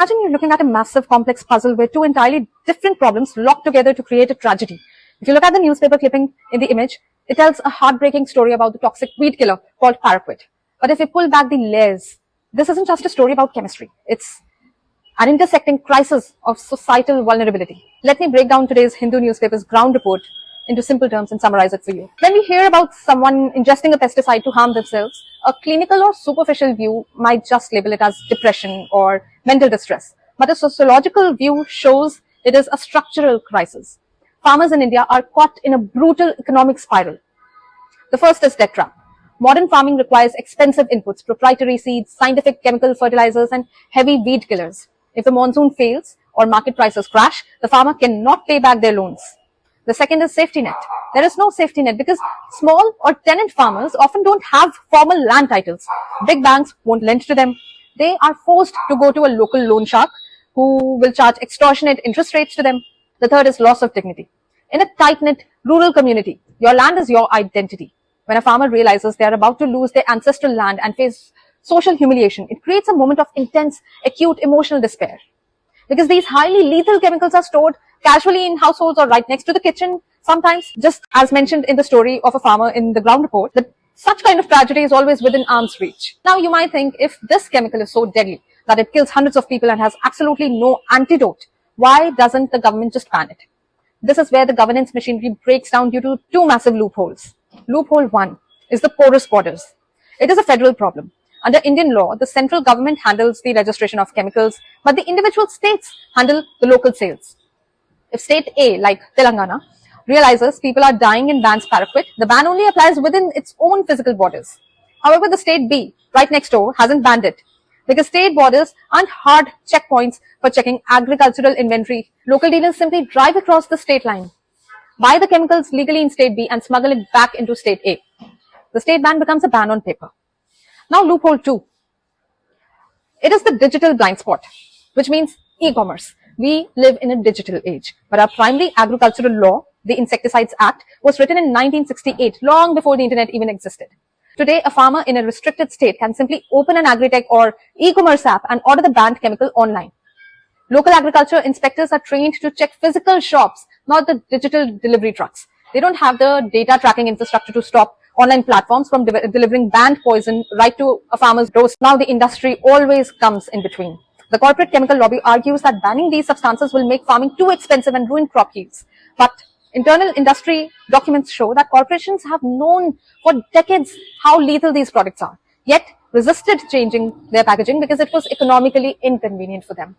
Imagine you're looking at a massive complex puzzle where two entirely different problems lock together to create a tragedy. If you look at the newspaper clipping in the image, it tells a heartbreaking story about the toxic weed killer called Paraquat. But if we pull back the layers, this isn't just a story about chemistry. It's an intersecting crisis of societal vulnerability. Let me break down today's Hindu newspaper's ground report into simple terms and summarize it for you. When we hear about someone ingesting a pesticide to harm themselves, a clinical or superficial view might just label it as depression or mental distress. But a sociological view shows it is a structural crisis. Farmers in India are caught in a brutal economic spiral. The first is debt trap. Modern farming requires expensive inputs, proprietary seeds, scientific chemical fertilizers, and heavy weed killers. If the monsoon fails or market prices crash, the farmer cannot pay back their loans. The second is safety net. There is no safety net because small or tenant farmers often don't have formal land titles. Big banks won't lend to them. They are forced to go to a local loan shark who will charge extortionate interest rates to them. The third is loss of dignity. In a tight-knit rural community, your land is your identity. When a farmer realizes they are about to lose their ancestral land and face social humiliation, it creates a moment of intense, acute emotional despair. Because these highly lethal chemicals are stored casually in households or right next to the kitchen, sometimes, just as mentioned in the story of a farmer in the ground report, that such kind of tragedy is always within arm's reach. Now, you might think, if this chemical is so deadly that it kills hundreds of people and has absolutely no antidote, why doesn't the government just ban it? This is where the governance machinery breaks down due to two massive loopholes. Loophole 1 is the porous borders. It is a federal problem. Under Indian law, the central government handles the registration of chemicals, but the individual states handle the local sales. If state A, like Telangana, realizes people are dying and bans Paraquat, the ban only applies within its own physical borders. However, the state B, right next door, hasn't banned it. Because state borders aren't hard checkpoints for checking agricultural inventory. Local dealers simply drive across the state line, buy the chemicals legally in state B and smuggle it back into state A. The state ban becomes a ban on paper. Now, loophole 2. It is the digital blind spot, which means e-commerce. We live in a digital age, but our primary agricultural law, the Insecticides Act, was written in 1968, long before the internet even existed. Today, a farmer in a restricted state can simply open an agri-tech or e-commerce app and order the banned chemical online. Local agriculture inspectors are trained to check physical shops, not the digital delivery trucks. They don't have the data tracking infrastructure to stop online platforms from delivering banned poison right to a farmer's door. Now, the industry always comes in between. The corporate chemical lobby argues that banning these substances will make farming too expensive and ruin crop yields. But internal industry documents show that corporations have known for decades how lethal these products are, yet resisted changing their packaging because it was economically inconvenient for them.